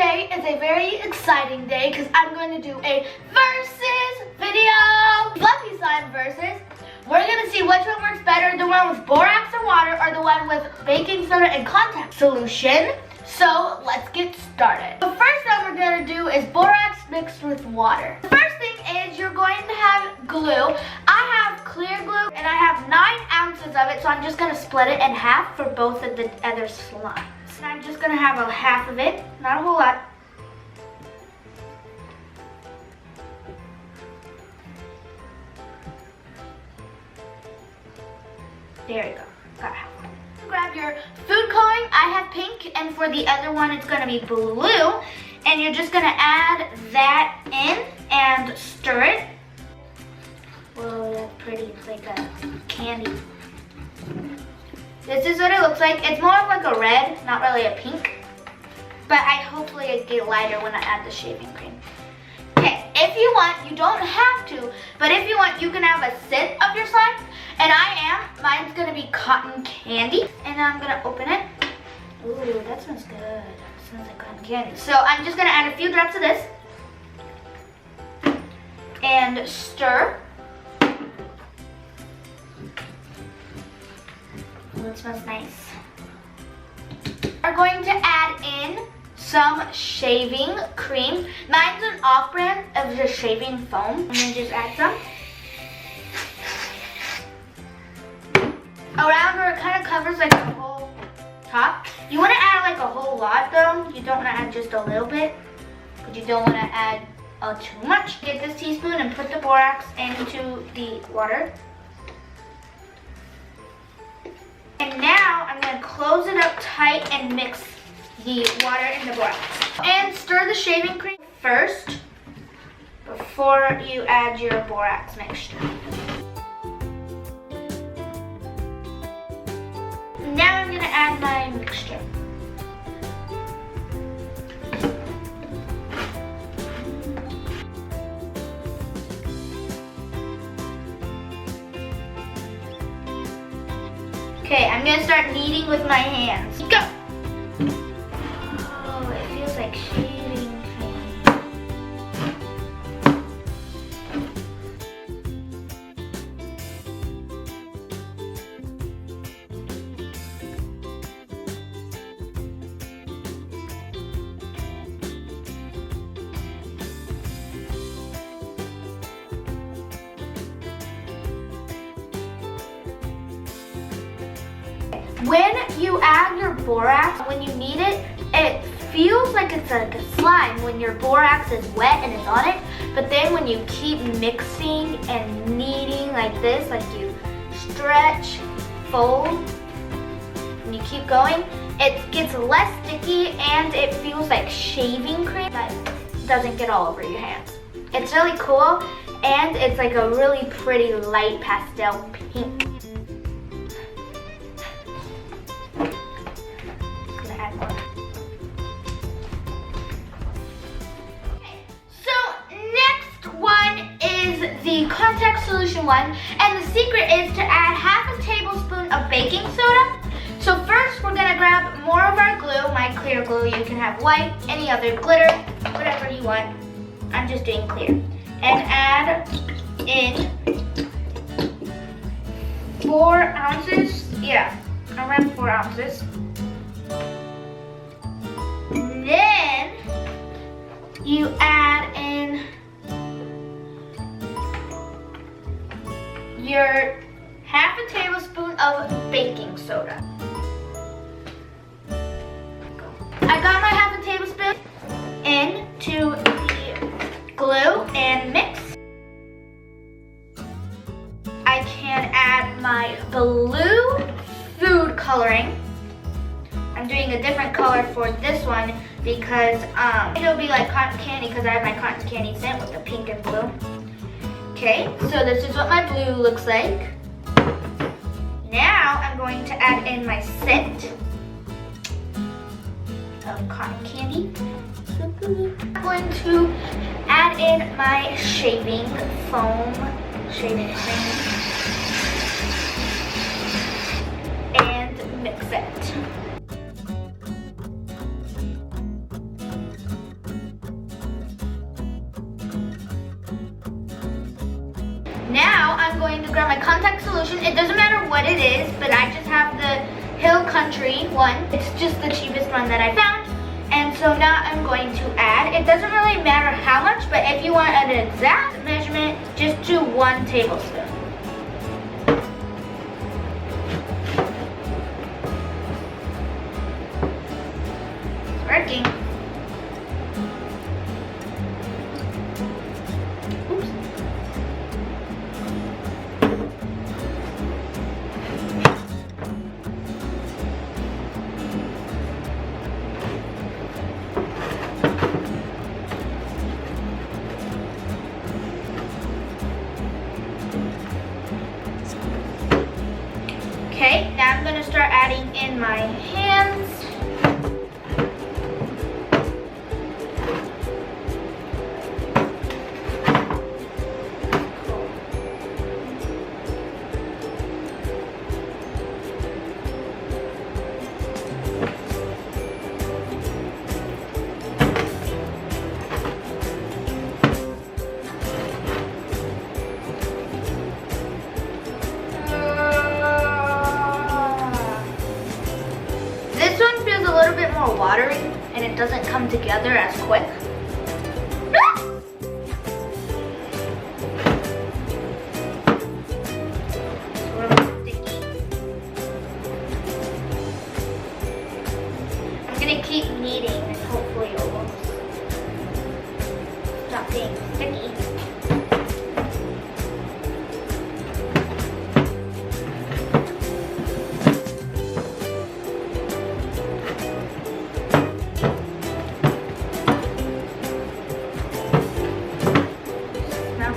today is a very exciting day because I'm going to do a versus video. Fluffy slime versus. We're going to see which one works better, the one with borax and water or the one with baking soda and contact solution. So let's get started. The first one we're going to do is borax mixed with water. The first thing is you're going to have glue. I have clear glue and I have 9 ounces of it, so I'm just going to split it in half for both of the other slimes. And I'm just going to have a half of it, not a whole lot. There you go, got half. Grab your food coloring. I have pink, and for the other one it's going to be blue. And you're just going to add that in and stir it. Whoa, that's pretty. It's like a candy. This is what it looks like. It's more of like a red, not really a pink. But hopefully it get lighter when I add the shaving cream. Okay, if you want, you don't have to, but if you want, you can have a scent of your slime. And mine's gonna be cotton candy. And I'm gonna open it. Ooh, that smells good. That smells like cotton candy. So I'm just gonna add a few drops of this. And stir. Ooh, it smells nice. We're going to add in some shaving cream. Mine's an off-brand of the shaving foam. I'm gonna just add some. Around where it kind of covers like the whole top. You want to add like a whole lot though. You don't want to add just a little bit, but you don't want to add too much. Get this teaspoon and put the borax into the water. And now I'm going to close it up tight and mix the water and the borax. And stir the shaving cream first before you add your borax mixture. Now I'm going to add my mixture. Okay, I'm going to start kneading with my hands. Go! Oh, it feels like shaving cream. When you add your borax, when you knead it, it feels like it's like a slime when your borax is wet and it's on it. But then when you keep mixing and kneading like this, like you stretch, fold, and you keep going, it gets less sticky and it feels like shaving cream that doesn't get all over your hands. It's really cool and it's like a really pretty light pastel pink. The contact solution one, and the secret is to add half a tablespoon of baking soda. So first we're gonna grab more of our glue, my clear glue. You can have white, any other glitter, whatever you want. I'm just doing clear. And add in 4 ounces, yeah, around 4 ounces. Then you add in your half a tablespoon of baking soda. I got my half a tablespoon into the glue and mix. I can add my blue food coloring. I'm doing a different color for this one because it'll be like cotton candy because I have my cotton candy scent with the pink and blue. Okay, so this is what my blue looks like. Now I'm going to add in my scent of cotton candy. I'm going to add in my shaving foam, shaving cream, and mix it. going to grab my contact solution. It doesn't matter what it is, but I just have the Hill Country one. It's just the cheapest one that I found. And so now I'm going to add. It doesn't really matter how much, but if you want an exact measurement, just do 1 tablespoon. It's working. Okay, now I'm going to start adding in my hands. A little bit more watery and it doesn't come together as quick. It's really sticky. I'm gonna keep kneading and hopefully it will stop being sticky.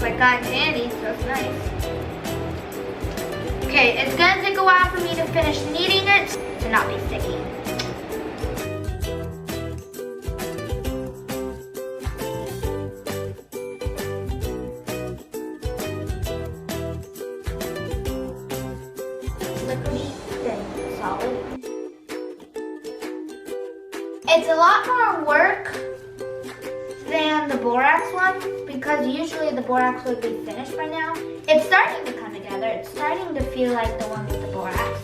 Like cotton candy, so it's nice. Okay, it's gonna take a while for me to finish kneading it to not be sticky. Liquidy, then solid. It's a lot more work than the borax one, because usually the borax would be finished by now. It's starting to come together. It's starting to feel like the one with the borax.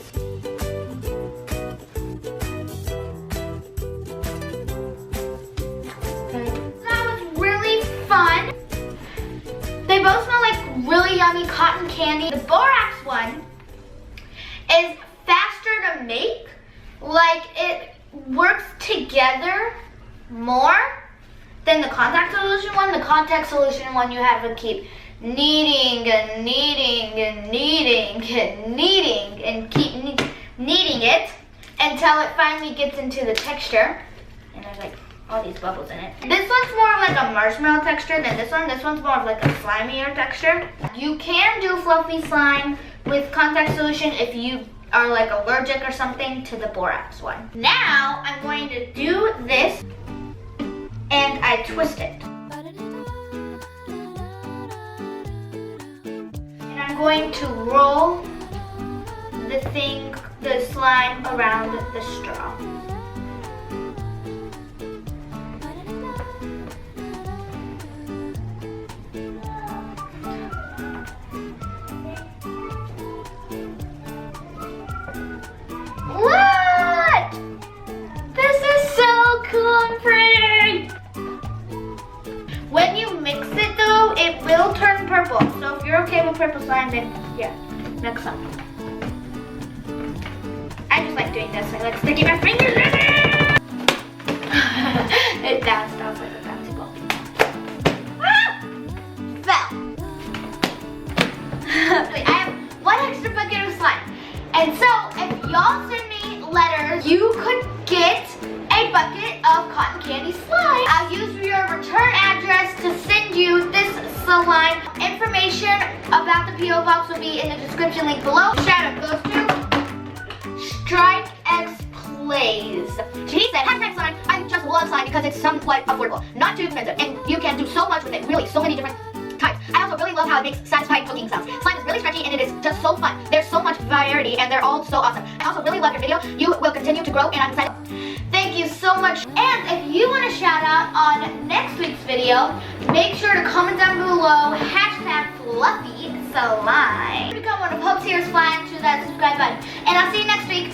Okay. That was really fun. They both smell like really yummy cotton candy. The borax one is faster to make. Like, it works together more than the contact solution one. The contact solution one, you have to keep kneading and kneading and kneading and kneading and keep kneading it until it finally gets into the texture. And there's like all these bubbles in it. This one's more of like a marshmallow texture than this one. This one's more of like a slimier texture. You can do fluffy slime with contact solution if you are like allergic or something to the borax one. Now I'm going to do this and I twist it. And I'm going to roll the slime around the straw. What? This is so cool and pretty! When you mix it though, it will turn purple. So if you're okay with purple slime, then yeah, mix some. I just like doing this. I like sticking my fingers in it. It bounced off like a bouncy ball. Ah! Fell. Wait, I have one extra bucket of slime. And so if y'all send me letters, you could get a bucket of cotton candy slime. I'll use your return address to send you this slime. Information about the P.O. box will be in the description link below. Shout out goes to Strike X Plays. He said, hashtag slime, I just love slime because it's somewhat affordable, not too expensive, and you can do so much with it, really, so many different types. I also really love how it makes satisfying cooking sounds. Slime is really stretchy and it is just so fun. There's so much variety and they're all so awesome. I also really love your video. You will continue to grow and I'm excited. Thank you so much. And if you want a shout out on next week's video, make sure to comment down below #FluffySideVersus. slime. Become one of Hope's heroes, fly into that subscribe button. And I'll see you next week.